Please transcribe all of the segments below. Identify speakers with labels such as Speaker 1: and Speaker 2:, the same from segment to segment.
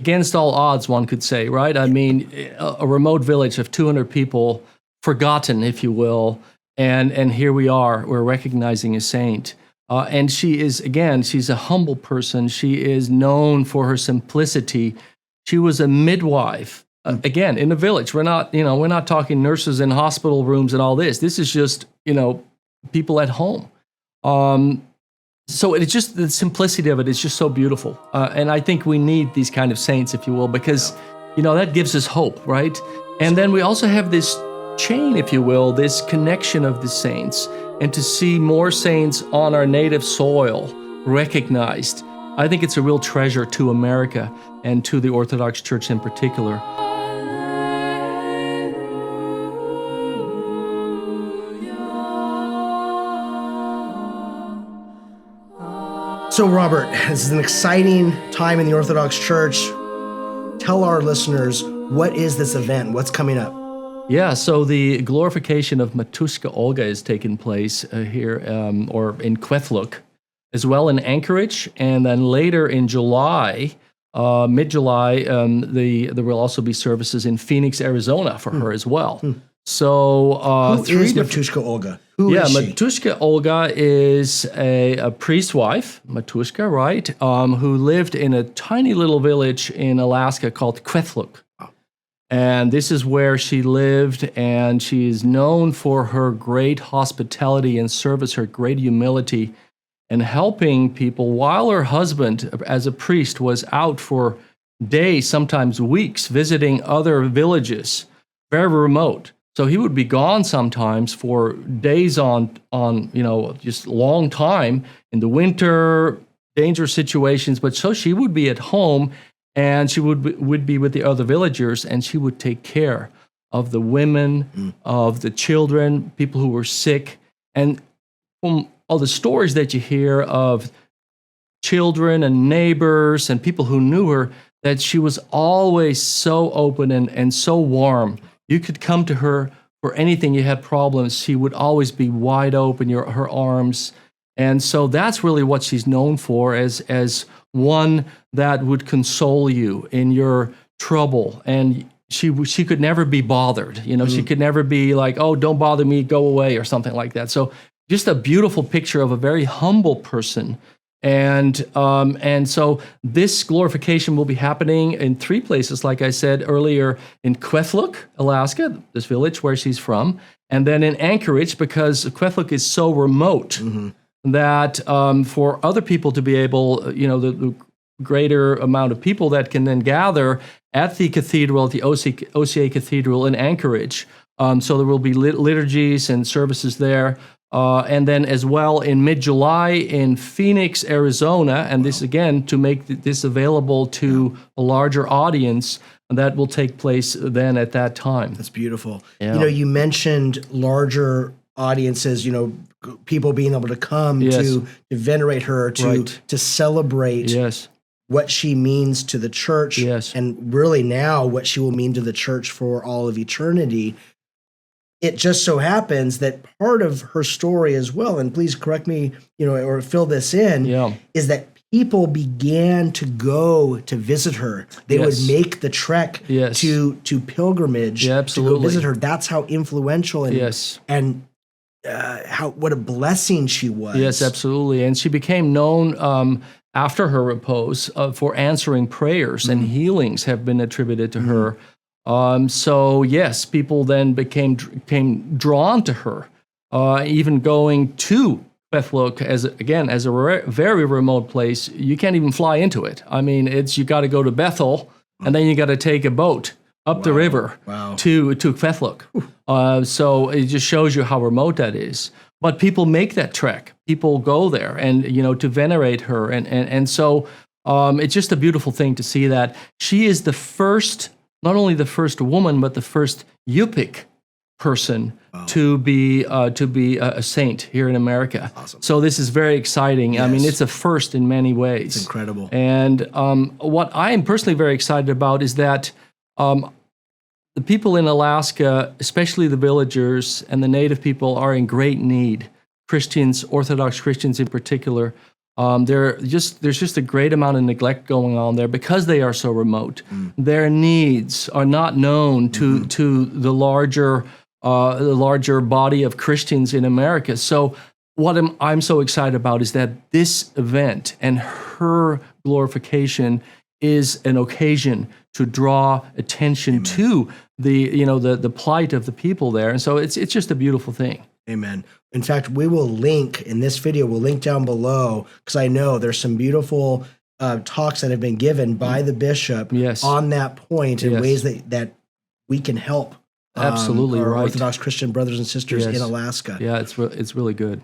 Speaker 1: against all odds, one could say, right? I mean, a remote village of 200 people, forgotten, if you will, and here we are, we're recognizing a saint. And she is, again, she's a humble person. She is known for her simplicity. She was a midwife, again, in a village. We're not talking nurses in hospital rooms and all this. This is just, people at home. So it's just the simplicity of it is just so beautiful. And I think we need these kind of saints, if you will, because, that gives us hope, right? And then we also have this chain, if you will, this connection of the saints, and to see more saints on our native soil recognized, I think it's a real treasure to America and to the Orthodox Church in particular.
Speaker 2: So, Robert, this is an exciting time in the Orthodox Church. Tell our listeners, what is this event? What's coming up?
Speaker 1: Yeah, so the glorification of Matushka Olga is taking place here, or in Kwethluk, as well in Anchorage, and then later in July, mid-July, there will also be services in Phoenix, Arizona for her as well. So,
Speaker 2: who is Matushka Olga? Who is she?
Speaker 1: Matushka Olga is a priest's wife, Matushka, right, who lived in a tiny little village in Alaska called Kwethluk. And this is where she lived, and she is known for her great hospitality and service, her great humility, and helping people while her husband, as a priest, was out for days, sometimes weeks, visiting other villages, very remote. So he would be gone sometimes for days on just long time in the winter, dangerous situations. But so she would be at home, and she would be with the other villagers, and she would take care of the women, of the children, people who were sick. And from all the stories that you hear of children and neighbors and people who knew her, that she was always so open and so warm. You could come to her for anything. You had problems, she would always be wide open, her arms. And so that's really what she's known for, as one that would console you in your trouble. And she could never be bothered. She could never be like, oh, don't bother me, go away, or something like that. So just a beautiful picture of a very humble person. And so this glorification will be happening in 3 places, like I said earlier, in Kwethluk, Alaska, this village where she's from, and then in Anchorage, because Kwethluk is so remote that for other people to be able, the greater amount of people that can then gather at the cathedral, at the OCA Cathedral in Anchorage. So there will be liturgies and services there. And then as well in mid-July in Phoenix, Arizona, and this again to make this available to a larger audience, that will take place then at that time.
Speaker 2: That's beautiful.
Speaker 1: Yeah.
Speaker 2: You mentioned larger audiences, people being able to come to venerate her, to celebrate what she means to the church, and really now what she will mean to the church for all of eternity. It just so happens that part of her story as well, and please correct me, or fill this in, is that people began to go to visit her. They would make the trek to pilgrimage to go visit her. That's how influential and what a blessing she was.
Speaker 1: Yes, absolutely. And she became known after her repose for answering prayers, and healings have been attributed to her. So yes, people then became drawn to her, even going to Kwethluk as a very remote place. You can't even fly into it. I mean, you got to go to Bethel, and then you got to take a boat up the river to Kwethluk. So it just shows you how remote that is. But people make that trek. People go there, and to venerate her, and so it's just a beautiful thing to see that she is the first. Not only the first woman, but the first Yupik person to be a saint here in America.
Speaker 2: Awesome.
Speaker 1: So this is very exciting. Yes. I mean, it's a first in many ways.
Speaker 2: It's incredible.
Speaker 1: And what I am personally very excited about is that the people in Alaska, especially the villagers and the native people, are in great need. Christians, Orthodox Christians in particular, There's just a great amount of neglect going on there because they are so remote. Their needs are not known to the larger body of Christians in America. So what I'm so excited about is that this event and her glorification is an occasion to draw attention to the plight of the people there. And so it's just a beautiful thing.
Speaker 2: Amen. In fact, we will link in this video, we'll link down below, because I know there's some beautiful talks that have been given by the bishop on that point in ways that we can help
Speaker 1: absolutely
Speaker 2: our
Speaker 1: right.
Speaker 2: Orthodox Christian brothers and sisters in Alaska.
Speaker 1: Yeah, it's really good.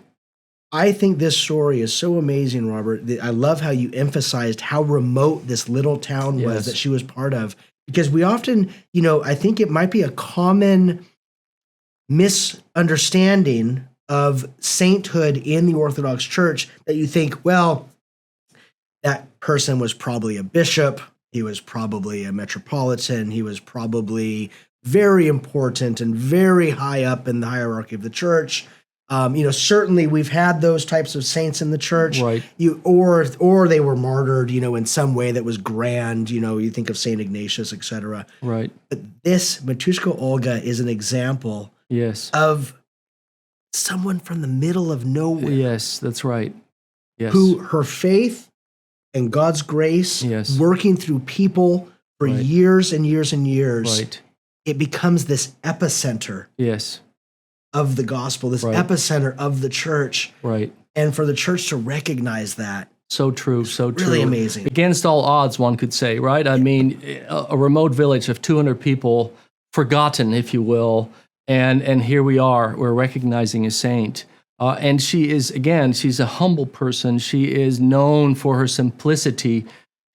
Speaker 2: I think this story is so amazing, Robert. I love how you emphasized how remote this little town was that she was part of. Because we often, I think it might be a common misunderstanding of sainthood in the Orthodox Church that you think, well, that person was probably a bishop, he was probably a metropolitan, he was probably very important and very high up in the hierarchy of the church. Certainly we've had those types of saints in the church,
Speaker 1: right?
Speaker 2: Or they were martyred, in some way that was grand. You think of Saint Ignatius, etc.
Speaker 1: Right.
Speaker 2: But this Matushka Olga is an example, of someone from the middle of nowhere.
Speaker 1: Yes, that's right. Yes.
Speaker 2: Who her faith and God's grace, working through people for years and years and years, it becomes this epicenter.
Speaker 1: Yes.
Speaker 2: Of the gospel, this epicenter of the church.
Speaker 1: Right.
Speaker 2: And for the church to recognize that.
Speaker 1: So true, so true.
Speaker 2: Really amazing.
Speaker 1: Against all odds, one could say, right? I mean, a remote village of 200 people, forgotten, if you will, and here we are, we're recognizing a saint. And she is, again, she's a humble person. She is known for her simplicity.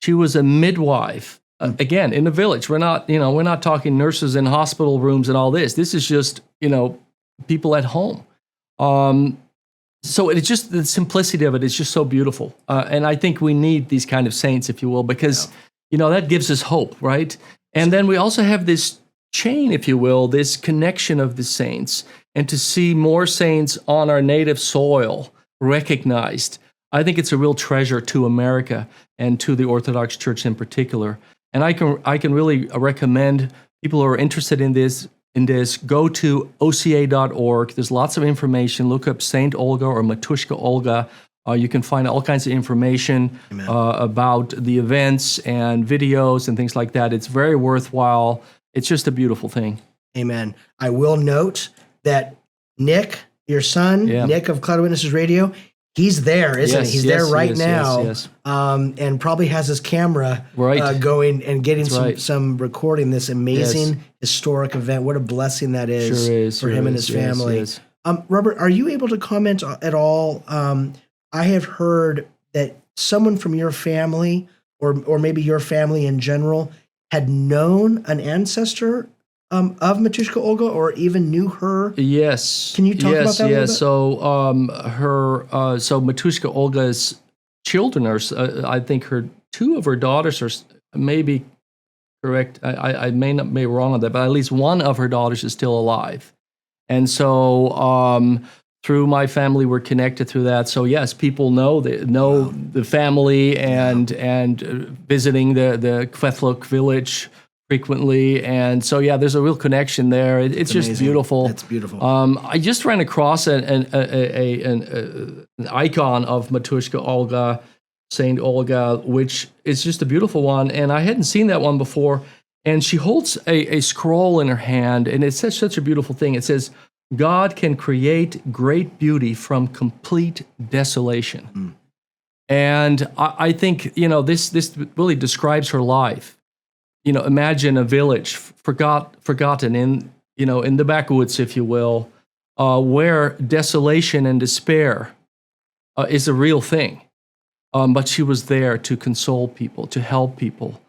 Speaker 1: She was a midwife, again, in the village. We're not talking nurses in hospital rooms and all this. This is just, people at home. So it's just the simplicity of it is just so beautiful. And I think we need these kind of saints, if you will, because, that gives us hope, right? And then we also have this chain, if you will, this connection of the saints, and to see more saints on our native soil recognized. I think it's a real treasure to America and to the Orthodox Church in particular. And I can really recommend people who are interested in this, go to oca.org. There's lots of information. Look up Saint Olga or Matushka Olga. You can find all kinds of information about the events and videos and things like that. It's very worthwhile. It's just a beautiful thing.
Speaker 2: Amen. I will note that Nick, your son, Nick of Cloud Witnesses Radio, he's there, isn't he? He's there right now, and probably has his camera going and getting some recording this amazing historic event. What a blessing that is for him and his family. Robert, are you able to comment at all? I have heard that someone from your family, or maybe your family in general, had known an ancestor of Matushka Olga, or even knew her. Yes. Can you talk about that a little bit?
Speaker 1: So Matushka Olga's children are, I think two of her daughters are maybe correct. I may not be wrong on that, but at least one of her daughters is still alive. And so through my family, we're connected through that. So yes, people know the family and visiting the Kwethluk village frequently, and so there's a real connection there. It's just beautiful.
Speaker 2: It's beautiful.
Speaker 1: I just ran across an icon of Matushka Olga, Saint Olga, which is just a beautiful one, and I hadn't seen that one before. And she holds a scroll in her hand, and it says such a beautiful thing. It says, "God can create great beauty from complete desolation." And I think this really describes her life. Imagine a village forgotten in the backwoods, if you will, where desolation and despair is a real thing. But she was there to console people, to help people.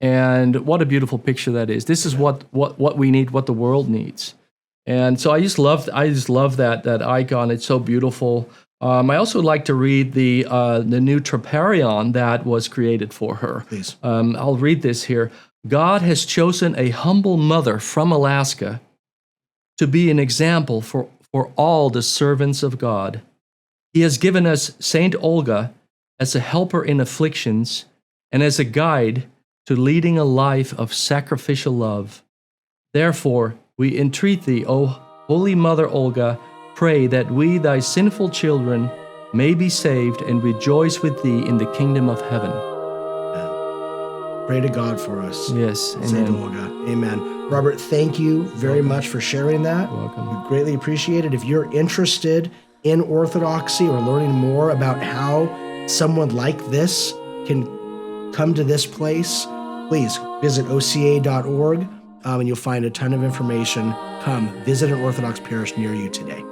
Speaker 1: And what a beautiful picture that is. This is what we need, what the world needs. And so I just love that icon. It's so beautiful. I also like to read the new troparion that was created for her.
Speaker 2: Please.
Speaker 1: I'll read this here. "God has chosen a humble mother from Alaska to be an example for all the servants of God. He has given us Saint Olga as a helper in afflictions, and as a guide to leading a life of sacrificial love. Therefore, we entreat thee, O Holy Mother Olga, pray that we, thy sinful children, may be saved and rejoice with thee in the kingdom of heaven.
Speaker 2: Pray to God for us.
Speaker 1: Yes,
Speaker 2: Saint Olga. Amen. Robert, thank you very much for sharing that.
Speaker 1: You're welcome.
Speaker 2: We greatly appreciate it. If you're interested in Orthodoxy or learning more about how someone like this can come to this place, please visit oca.org and you'll find a ton of information. Come visit an Orthodox parish near you today.